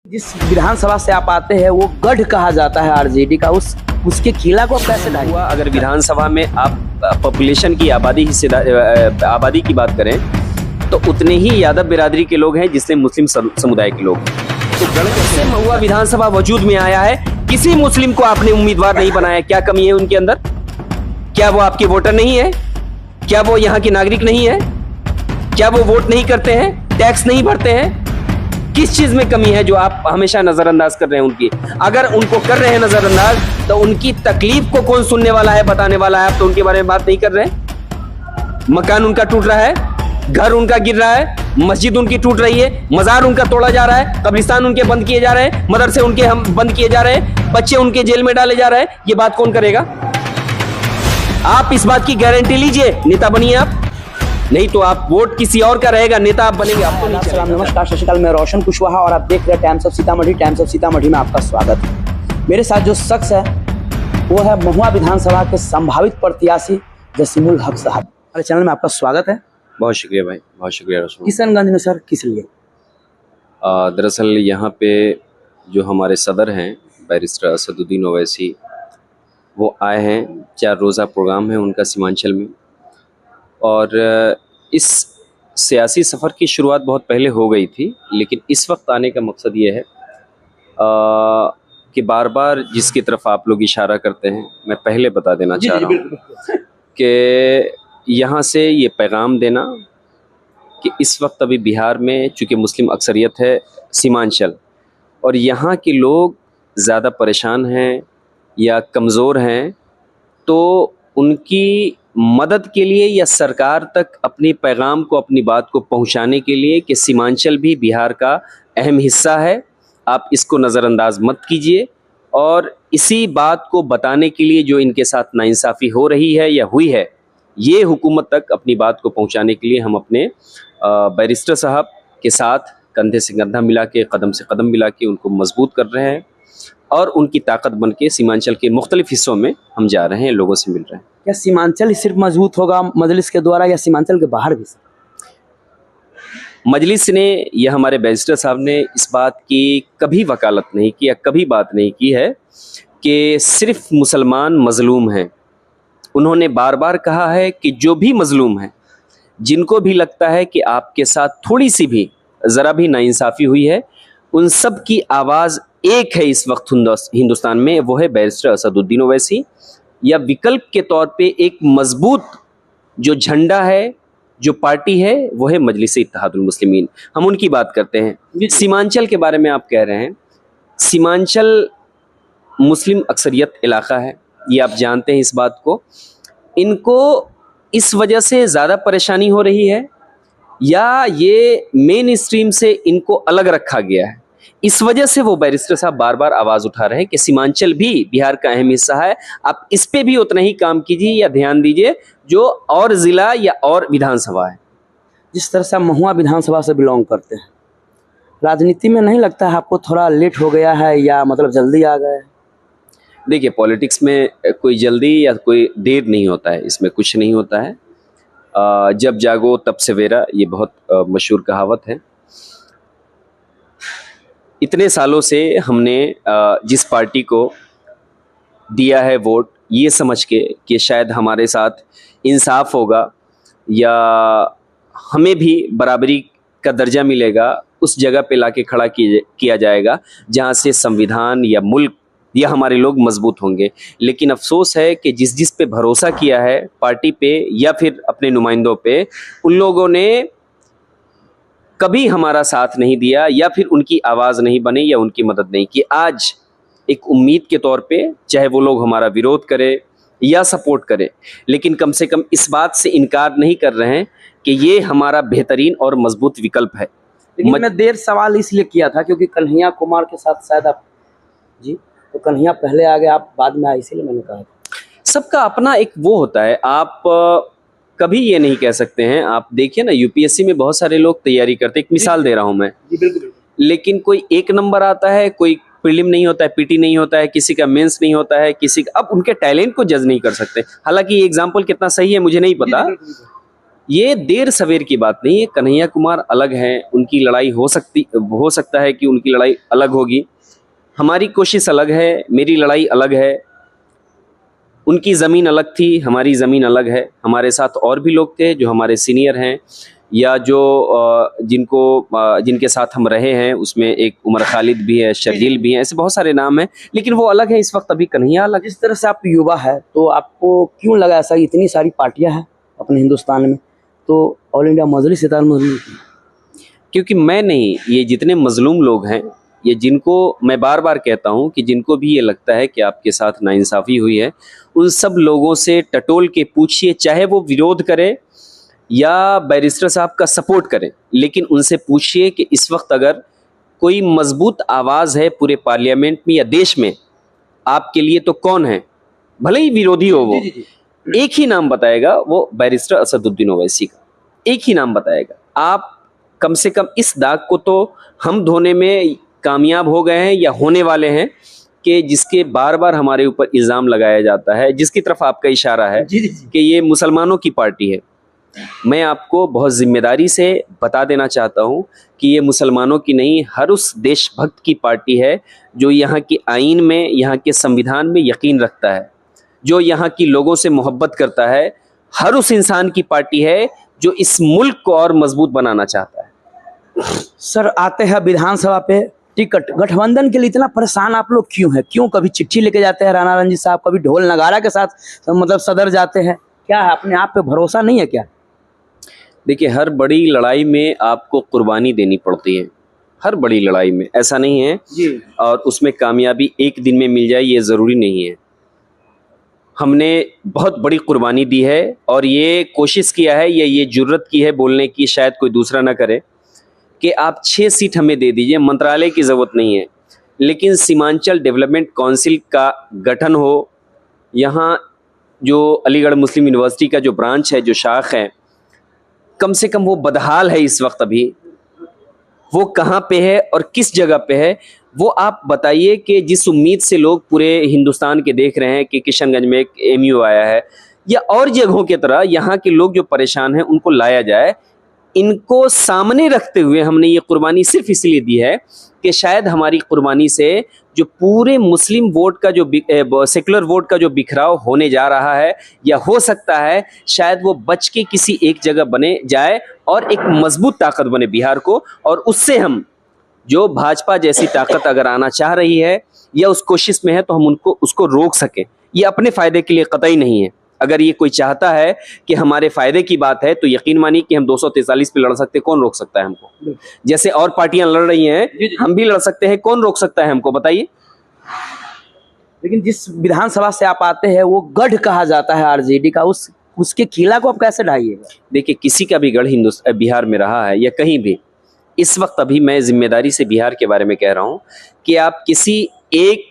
जिस विधानसभा से आप आते हैं वो गढ़ कहा जाता है आरजेडी का, उसके किला को कैसे ढाई हुआ? अगर विधानसभा में आप पॉपुलेशन की आबादी की बात करें तो उतने ही यादव बिरादरी के लोग हैं जिससे मुस्लिम समुदाय के लोग। तो गढ़ कैसे महुआ विधानसभा वजूद में आया है? किसी मुस्लिम को आपने उम्मीदवार नहीं बनाया। क्या कमी है उनके अंदर? क्या वो आपके वोटर नहीं है? क्या वो यहाँ के नागरिक नहीं है? क्या वो वोट नहीं करते हैं, टैक्स नहीं भरते हैं? किस चीज में कमी है जो आप हमेशा नजरअंदाज कर रहे हैं उनकी? अगर उनको कर रहे हैं नजरअंदाज तो उनकी तकलीफ को कौन सुनने वाला है, बताने वाला है? आप तो उनके बारे में बात नहीं कर रहे हैं। मकान उनका टूट रहा है, घर उनका गिर रहा है, मस्जिद उनकी टूट रही है, मजार उनका तोड़ा जा रहा है, कब्रिस्तान उनके बंद किए जा रहे हैं, मदरसे उनके हम बंद किए जा रहे हैं, बच्चे उनके जेल में डाले जा रहे हैं। ये बात कौन करेगा? आप इस बात की गारंटी लीजिए, नेता बनिए आप, नहीं तो आप वोट किसी और का रहेगा, नेता आप बनेंगे। आपको नहीं चलेगा। नमस्कार, सत श्री अकाल, मैं रोशन कुशवाहा और आप देख रहे हैं times of Sitamarhi. Times of Sitamarhi में आपका स्वागत है। मेरे साथ जो शख्स है वो है महुआ विधानसभा के संभावित प्रत्याशी जसीमुल हक साहब। हमारे चैनल में आपका स्वागत है। बहुत शुक्रिया भाई, बहुत शुक्रिया रोशन। किशनगंज में सर किस लिए? दरअसल यहाँ पे जो हमारे सदर हैं बैरिस्टर असदुद्दीन ओवैसी, वो आए हैं। 4 रोज़ा प्रोग्राम है उनका सीमांचल में, और इस सियासी सफ़र की शुरुआत बहुत पहले हो गई थी, लेकिन इस वक्त आने का मकसद ये है कि बार बार जिसकी तरफ आप लोग इशारा करते हैं, मैं पहले बता देना चाह रहा हूँ कि यहाँ से ये पैगाम देना कि इस वक्त अभी बिहार में चूँकि मुस्लिम अक्सरियत है सीमांचल, और यहाँ के लोग ज़्यादा परेशान हैं या कमज़ोर हैं, तो उनकी मदद के लिए या सरकार तक अपनी पैगाम को, अपनी बात को पहुंचाने के लिए कि सीमांचल भी बिहार का अहम हिस्सा है, आप इसको नज़रअंदाज मत कीजिए। और इसी बात को बताने के लिए जो इनके साथ नाइंसाफ़ी हो रही है या हुई है, ये हुकूमत तक अपनी बात को पहुंचाने के लिए हम अपने बैरिस्टर साहब के साथ कंधे से कंधा मिला के, कदम से कदम मिला के उनको मजबूत कर रहे हैं, और उनकी ताकत बन के सीमांचल के मुख्तलिफ हिस्सों में हम जा रहे हैं, लोगों से मिल रहे हैं। क्या सीमांचल ही सिर्फ मजबूत होगा मजलिस के द्वारा या सीमांचल के बाहर भी? मजलिस ने या हमारे बैरिस्टर साहब ने इस बात की कभी वकालत नहीं की या कभी बात नहीं की है कि सिर्फ मुसलमान मजलूम हैं। उन्होंने बार बार कहा है कि जो भी मजलूम है, जिनको भी लगता है कि आपके साथ थोड़ी सी भी ज़रा भी नाइंसाफ़ी हुई है, उन सब की आवाज़ एक है इस वक्त हिंदुस्तान में, वो है बैरिस्टर असदुद्दीन ओवैसी। या विकल्प के तौर पे एक मजबूत जो झंडा है, जो पार्टी है, वो है मजलिस इत्तेहादुल मुस्लिमीन। हम उनकी बात करते हैं। सीमांचल के बारे में आप कह रहे हैं, सीमांचल मुस्लिम अक्सरियत इलाका है, ये आप जानते हैं इस बात को। इनको इस वजह से ज़्यादा परेशानी हो रही है या ये मेन स्ट्रीम से इनको अलग रखा गया है, इस वजह से वो बैरिस्टर साहब बार बार आवाज़ उठा रहे हैं कि सीमांचल भी बिहार का अहम हिस्सा है, आप इस पे भी उतना ही काम कीजिए या ध्यान दीजिए जो और ज़िला या और विधानसभा है। जिस तरह से आप महुआ विधानसभा से बिलोंग करते हैं, राजनीति में नहीं लगता है आपको थोड़ा लेट हो गया है या मतलब जल्दी आ गए? देखिए, पॉलिटिक्स में कोई जल्दी या कोई देर नहीं होता है, इसमें कुछ नहीं होता है। जब जागो तब सवेरा, ये बहुत मशहूर कहावत है। इतने सालों से हमने जिस पार्टी को दिया है वोट, ये समझ के कि शायद हमारे साथ इंसाफ होगा या हमें भी बराबरी का दर्जा मिलेगा, उस जगह पे लाके खड़ा किया जाएगा जहाँ से संविधान या मुल्क या हमारे लोग मजबूत होंगे। लेकिन अफसोस है कि जिस पे भरोसा किया है, पार्टी पे या फिर अपने नुमाइंदों पे, उन लोगों ने कभी हमारा साथ नहीं दिया या फिर उनकी आवाज़ नहीं बनी या उनकी मदद नहीं की। आज एक उम्मीद के तौर पे, चाहे वो लोग हमारा विरोध करें या सपोर्ट करें, लेकिन कम से कम इस बात से इनकार नहीं कर रहे हैं कि ये हमारा बेहतरीन और मजबूत विकल्प है। मैं देर सवाल इसलिए किया था क्योंकि कन्हैया कुमार के साथ शायद आप जी, तो कन्हैया पहले आ गए, आप बाद में आए, इसीलिए मैंने कहा। सबका अपना एक वो होता है, आप कभी ये नहीं कह सकते हैं। आप देखिए ना, यूपीएससी में बहुत सारे लोग तैयारी करते हैं, एक मिसाल दे रहा हूं मैं, लेकिन कोई 1 नंबर आता है, कोई प्रीलिम नहीं होता है, पीटी नहीं होता है, किसी का मेंस नहीं होता है, किसी का, अब उनके टैलेंट को जज नहीं कर सकते। हालांकि ये एग्जांपल कितना सही है मुझे नहीं पता, ये देर सवेर की बात नहीं है। कन्हैया कुमार अलग हैं, उनकी लड़ाई हो सकता है कि उनकी लड़ाई अलग होगी। हमारी कोशिश अलग है, मेरी लड़ाई अलग है। उनकी ज़मीन अलग थी, हमारी ज़मीन अलग है। हमारे साथ और भी लोग थे जो हमारे सीनियर हैं या जो जिनके साथ हम रहे हैं। उसमें एक उमर खालिद भी है, शर्जील भी हैं, ऐसे बहुत सारे नाम हैं, लेकिन वो अलग है इस वक्त। अभी कन्हैया अलग। जिस तरह से आप युवा है तो आपको क्यों लगा ऐसा, इतनी सारी पार्टियां हैं अपने हिंदुस्तान में, तो ऑल इंडिया मजलिस इत्तेहाद मजलूम? क्योंकि मैं नहीं, ये जितने मजलूम लोग हैं, ये जिनको मैं बार बार कहता हूं कि जिनको भी ये लगता है कि आपके साथ नाइंसाफ़ी हुई है, उन सब लोगों से टटोल के पूछिए, चाहे वो विरोध करें या बैरिस्टर साहब का सपोर्ट करें, लेकिन उनसे पूछिए कि इस वक्त अगर कोई मजबूत आवाज़ है पूरे पार्लियामेंट में या देश में आपके लिए, तो कौन है? भले ही विरोधी हो वो, एक ही नाम बताएगा, वो बैरिस्टर असदुद्दीन ओवैसी का एक ही नाम बताएगा। आप कम से कम इस दाग को तो हम धोने में कामयाब हो गए हैं या होने वाले हैं कि जिसके बार बार हमारे ऊपर इल्ज़ाम लगाया जाता है, जिसकी तरफ आपका इशारा है कि ये मुसलमानों की पार्टी है। मैं आपको बहुत जिम्मेदारी से बता देना चाहता हूँ कि ये मुसलमानों की नहीं, हर उस देशभक्त की पार्टी है जो यहाँ की आइन में, यहाँ के संविधान में यकीन रखता है, जो यहाँ की लोगों से मोहब्बत करता है। हर उस इंसान की पार्टी है जो इस मुल्क को और मजबूत बनाना चाहता है। सर, आते हैं विधानसभा पे टिकट गठबंधन के लिए इतना परेशान आप लोग क्यों हैं? क्यों कभी चिट्ठी लेके जाते हैं राणा रणजीत साहब, कभी ढोल नगारा के साथ मतलब सदर जाते हैं? क्या है, अपने आप पे भरोसा नहीं है क्या? देखिए, हर बड़ी लड़ाई में आपको कुर्बानी देनी पड़ती है, हर बड़ी लड़ाई में, ऐसा नहीं है जी। और उसमें कामयाबी एक दिन में मिल जाए ये ज़रूरी नहीं है। हमने बहुत बड़ी कुर्बानी दी है और ये कोशिश किया है या ये जुर्रत की है बोलने की, शायद कोई दूसरा ना करे, कि आप 6 सीट हमें दे दीजिए, मंत्रालय की ज़रूरत नहीं है, लेकिन सीमांचल डेवलपमेंट काउंसिल का गठन हो। यहाँ जो अलीगढ़ मुस्लिम यूनिवर्सिटी का जो ब्रांच है, जो शाख है, कम से कम वो बदहाल है इस वक्त। अभी वो कहाँ पे है और किस जगह पे है, वो आप बताइए। कि जिस उम्मीद से लोग पूरे हिंदुस्तान के देख रहे हैं कि किशनगंज में एक एमयू आया है या और जगहों की तरह यहाँ के लोग जो परेशान हैं उनको लाया जाए, इनको सामने रखते हुए हमने ये कुर्बानी सिर्फ इसलिए दी है कि शायद हमारी कुर्बानी से जो पूरे मुस्लिम वोट का, जो सेकुलर वोट का जो बिखराव होने जा रहा है या हो सकता है, शायद वो बच के किसी एक जगह बने जाए और एक मजबूत ताकत बने बिहार को। और उससे हम, जो भाजपा जैसी ताकत अगर आना चाह रही है या उस कोशिश में है, तो हम उसको रोक सकें। ये अपने फ़ायदे के लिए कतई नहीं है। अगर ये कोई चाहता है कि हमारे फ़ायदे की बात है, तो यकीन मानिए कि हम 243 पे लड़ सकते हैं। कौन रोक सकता है हमको? जैसे और पार्टियां लड़ रही हैं, हम भी लड़ सकते हैं। कौन रोक सकता है हमको, बताइए? लेकिन जिस विधानसभा से आप आते हैं वो गढ़ कहा जाता है आरजेडी का, उसके किला को आप कैसे ढाइएगा? देखिए, किसी का भी गढ़ बिहार में रहा है या कहीं भी, इस वक्त अभी मैं जिम्मेदारी से बिहार के बारे में कह रहा हूं कि आप किसी एक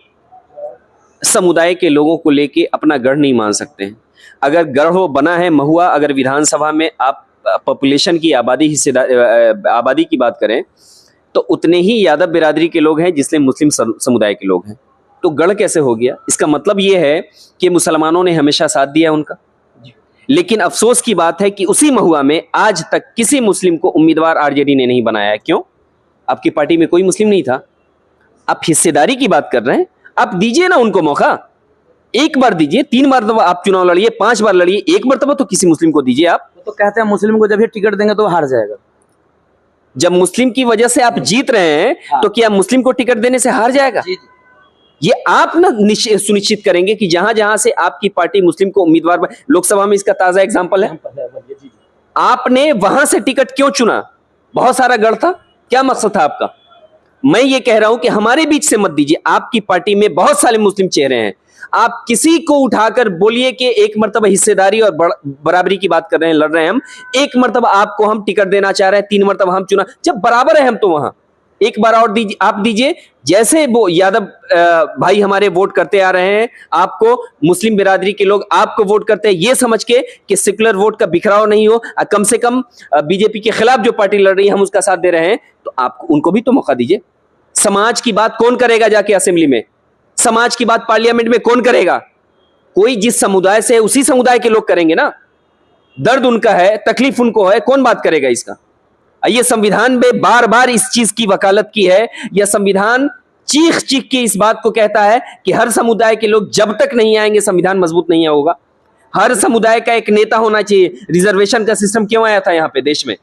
समुदाय के लोगों को लेके अपना गढ़ नहीं मान सकते हैं। अगर गढ़ हो बना है महुआ, अगर विधानसभा में आप पॉपुलेशन की आबादी की बात करें तो उतने ही यादव बिरादरी के लोग हैं जितने मुस्लिम समुदाय के लोग हैं। तो गढ़ कैसे हो गया? इसका मतलब ये है कि मुसलमानों ने हमेशा साथ दिया उनका। लेकिन अफसोस की बात है कि उसी महुआ में आज तक किसी मुस्लिम को उम्मीदवार आरजेडी ने नहीं बनाया है। क्यों? आपकी पार्टी में कोई मुस्लिम नहीं था। आप हिस्सेदारी की बात कर रहे हैं, आप दीजिए ना उनको मौका। एक बार दीजिए, 3 बार तो आप चुनाव लड़िए, 5 बार लड़िए, एक मरतबा तो किसी मुस्लिम को दीजिए आप। तो कहते हैं मुस्लिम को जब ये टिकट देंगे तो हार जाएगा। जब मुस्लिम की वजह से आप जीत रहे हैं, हाँ। तो क्या मुस्लिम को टिकट देने से हार जाएगा? ये आप ना सुनिश्चित करेंगे कि जहां जहां से आपकी पार्टी मुस्लिम को उम्मीदवार, लोकसभा में इसका ताजा एग्जांपल है। आपने वहां से टिकट क्यों चुना? बहुत सारा गढ़ था, क्या मकसद था आपका? मैं ये कह रहा हूं कि हमारे बीच से मत दीजिए। आपकी पार्टी में बहुत सारे मुस्लिम चेहरे हैं, आप किसी को उठाकर बोलिए कि एक मर्तबा हिस्सेदारी और बराबरी की बात कर रहे हैं, लड़ रहे हैं हम, एक मर्तबा आपको हम टिकट देना चाह रहे हैं, 3 मर्तबा हम चुना, जब बराबर है हम, तो वहां एक बार और दीजिए, आप दीजिए। जैसे वो यादव भाई हमारे वोट करते आ रहे हैं, आपको मुस्लिम बिरादरी के लोग आपको वोट करते हैं ये समझ के कि सेकुलर वोट का बिखराव नहीं हो, कम से कम बीजेपी के खिलाफ जो पार्टी लड़ रही है हम उसका साथ दे रहे हैं, तो आप उनको भी तो मौका दीजिए। समाज की बात कौन करेगा जाके असेंबली में? समाज की बात पार्लियामेंट में कौन करेगा? कोई जिस समुदाय से है उसी समुदाय के लोग करेंगे ना। दर्द उनका है, तकलीफ उनको है, कौन बात करेगा इसका? ये संविधान में बार बार इस चीज की वकालत की है। यह संविधान चीख चीख के इस बात को कहता है कि हर समुदाय के लोग जब तक नहीं आएंगे संविधान मजबूत नहीं होगा। हर समुदाय का एक नेता होना चाहिए। रिजर्वेशन का सिस्टम क्यों आया था यहाँ पे देश में?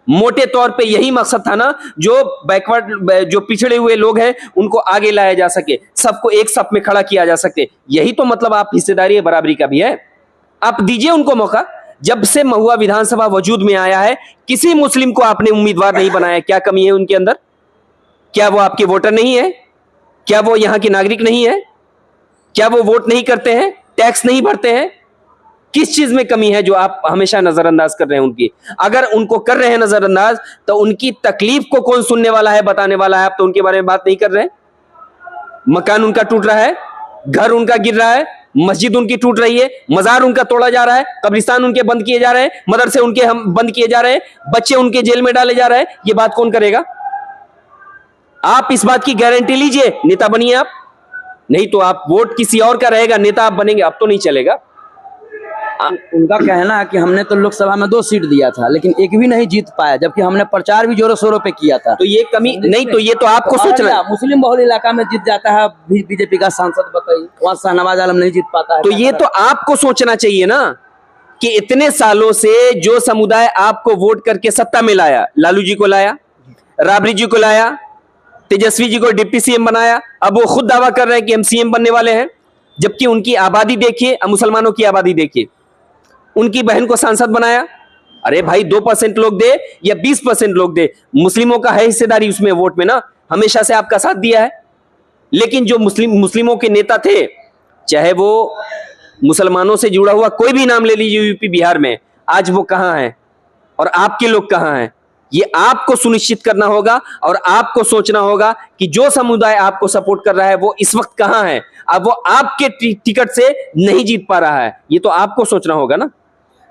मोटे तौर पे यही मकसद था ना, जो बैकवर्ड, जो पिछड़े हुए लोग हैं उनको आगे लाया जा सके, सबको एक सप में खड़ा किया जा सके। यही तो मतलब आप हिस्सेदारी बराबरी का भी है। आप दीजिए उनको मौका। जब से महुआ विधानसभा वजूद में आया है, किसी मुस्लिम को आपने उम्मीदवार नहीं बनाया। क्या कमी है उनके अंदर? क्या वो आपके वोटर नहीं है? क्या वो यहाँ के नागरिक नहीं है? क्या वो वोट नहीं करते हैं, टैक्स नहीं भरते हैं? किस चीज में कमी है जो आप हमेशा नजरअंदाज कर रहे हैं उनकी? अगर उनको कर रहे हैं नजरअंदाज, तो उनकी तकलीफ को कौन सुनने वाला है, बताने वाला है? आप तो उनके बारे में बात नहीं कर रहे हैं। मकान उनका टूट रहा है, घर उनका गिर रहा है, मस्जिद उनकी टूट रही है, मजार उनका तोड़ा जा रहा है, कब्रिस्तान उनके बंद किए जा रहे हैं, मदरसे उनके हम बंद किए जा रहे हैं, बच्चे उनके जेल में डाले जा रहे हैं। ये बात कौन करेगा? आप इस बात की गारंटी लीजिए, नेता बनिए आप। नहीं तो आप वोट किसी और का रहेगा, नेता आप बनेंगे, अब तो नहीं चलेगा। उनका कहना है कि हमने तो लोकसभा में 2 सीट दिया था लेकिन एक भी नहीं जीत पाया, जबकि हमने प्रचार भी जोरों शोरों पे किया था। तो ये कमी नहीं, तो ये तो आपको सोचना है। मुस्लिम बहुल इलाका में जीत जाता है बीजेपी का सांसद, बताइए, वहाँ शाहनवाज आलम नहीं जीत पाता है। तो ये तो आपको सोचना चाहिए ना कि इतने सालों से जो समुदाय आपको वोट करके सत्ता में लाया, लालू जी को लाया, राबड़ी जी को लाया, तेजस्वी जी को डिप्टी सीएम बनाया, अब वो खुद दावा कर रहे हैं कि हम सीएम बनने वाले हैं, जबकि उनकी आबादी देखिए, मुसलमानों की आबादी देखिए। उनकी बहन को सांसद बनाया। अरे भाई 2% लोग दे या 20% लोग दे, मुस्लिमों का है हिस्सेदारी उसमें, वोट में ना, हमेशा से आपका साथ दिया है। लेकिन जो मुस्लिमों के नेता थे, चाहे वो मुसलमानों से जुड़ा हुआ कोई भी नाम ले लीजिए यूपी बिहार में, आज वो कहां है और आपके लोग कहां हैं? ये आपको सुनिश्चित करना होगा और आपको सोचना होगा कि जो समुदाय आपको सपोर्ट कर रहा है वो इस वक्त कहां है। अब वो आपके टिकट से नहीं जीत पा रहा है, ये तो आपको सोचना होगा ना।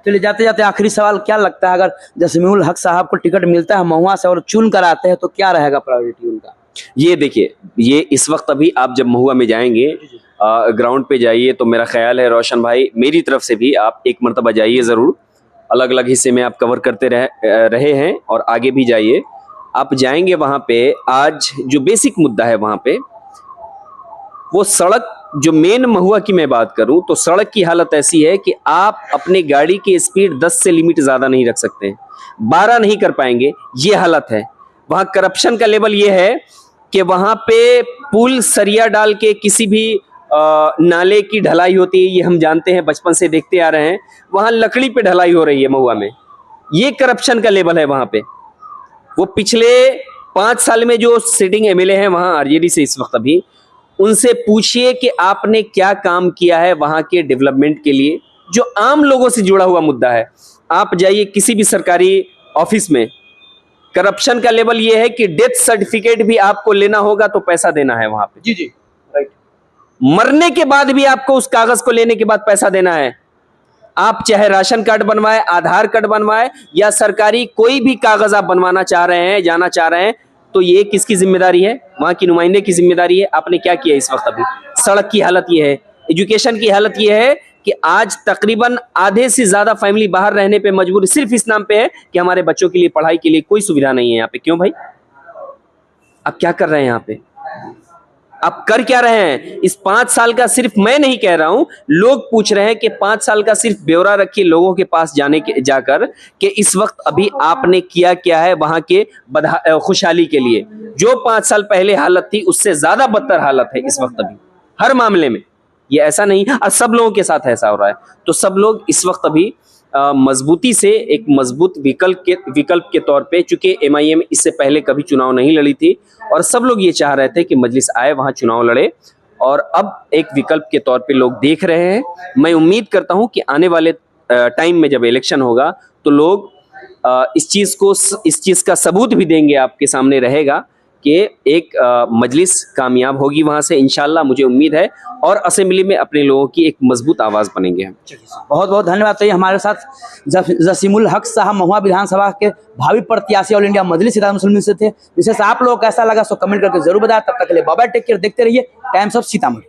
चलिए, जाते जाते आखिरी सवाल, क्या लगता है अगर जसीमुल हक साहब को टिकट मिलता है महुआ से और चुन कर आते हैं तो क्या रहेगा प्रायोरिटी उनका? ये देखिए, ये इस वक्त अभी आप जब महुआ में जाएंगे, ग्राउंड पे जाइए, तो मेरा ख्याल है रोशन भाई, मेरी तरफ से भी आप एक मरतबा जाइए जरूर। अलग अलग हिस्से में आप कवर करते रहे हैं और आगे भी जाइए। आप जाएंगे वहां पे, आज जो बेसिक मुद्दा है वहां पे, वो सड़क, जो मेन महुआ की मैं बात करूं तो सड़क की हालत ऐसी है कि आप अपने गाड़ी की स्पीड 10 से लिमिट ज्यादा नहीं रख सकते हैं, 12 नहीं कर पाएंगे, ये हालत है। वहां करप्शन का लेवल ये है कि वहां पे पुल सरिया डाल के किसी भी नाले की ढलाई होती है, ये हम जानते हैं, बचपन से देखते आ रहे हैं। वहां लकड़ी पे ढलाई हो रही है महुआ में, ये करप्शन का लेवल है वहां पे। वो पिछले 5 साल में जो सिटिंग एमएलए हैं वहां आरजेडी से इस वक्त, अभी उनसे पूछिए कि आपने क्या काम किया है वहां के डेवलपमेंट के लिए, जो आम लोगों से जुड़ा हुआ मुद्दा है। आप जाइए किसी भी सरकारी ऑफिस में, करप्शन का लेवल यह है कि डेथ सर्टिफिकेट भी आपको लेना होगा तो पैसा देना है वहां पे। जी, राइट। मरने के बाद भी आपको उस कागज को लेने के बाद पैसा देना है। आप चाहे राशन कार्ड बनवाए, आधार कार्ड बनवाए या सरकारी कोई भी कागज आप बनवाना चाह रहे हैं, जाना चाह रहे हैं, तो ये किसकी जिम्मेदारी है? वहां की नुमाइंदे की जिम्मेदारी है। आपने क्या किया इस वक्त? अभी सड़क की हालत ये है, एजुकेशन की हालत ये है कि आज तकरीबन आधे से ज्यादा फैमिली बाहर रहने पे मजबूर सिर्फ इस नाम पे है कि हमारे बच्चों के लिए पढ़ाई के लिए कोई सुविधा नहीं है यहाँ पे। क्यों भाई? आप क्या कर रहे हैं यहाँ पे? आप कर क्या रहे हैं? इस 5 साल का, सिर्फ मैं नहीं कह रहा हूं, लोग पूछ रहे हैं कि 5 साल का सिर्फ ब्यौरा रखिए लोगों के पास जाकर कि इस वक्त अभी आपने किया क्या है वहां के खुशहाली के लिए। जो 5 साल पहले हालत थी उससे ज्यादा बदतर हालत है इस वक्त अभी हर मामले में। ये ऐसा नहीं, और सब लोगों के साथ ऐसा हो रहा है। तो सब लोग इस वक्त अभी मजबूती से एक मजबूत विकल्प के तौर पे, चूंकि एमआईएम इससे पहले कभी चुनाव नहीं लड़ी थी और सब लोग ये चाह रहे थे कि मजलिस आए वहां चुनाव लड़े, और अब एक विकल्प के तौर पे लोग देख रहे हैं। मैं उम्मीद करता हूं कि आने वाले टाइम में जब इलेक्शन होगा तो लोग इस चीज का सबूत भी देंगे, आपके सामने रहेगा कि एक मजलिस कामयाब होगी वहां से इंशाल्लाह, मुझे उम्मीद है, और असेंबली में अपने लोगों की एक मजबूत आवाज बनेंगे हम। बहुत बहुत धन्यवाद। तो ये हमारे साथ जसीमुल हक साहब महुआ विधानसभा के भावी प्रत्याशी ऑल इंडिया मजलिस इत्तेहाद मुस्लिमीन से थे। विशेष आप लोगों को कैसा लगा सो कमेंट करके जरूर बताएं। तब तक के लिए बाय बाय, टेक केयर, देखते रहिए टाइम्स ऑफ सीतामढ़ी।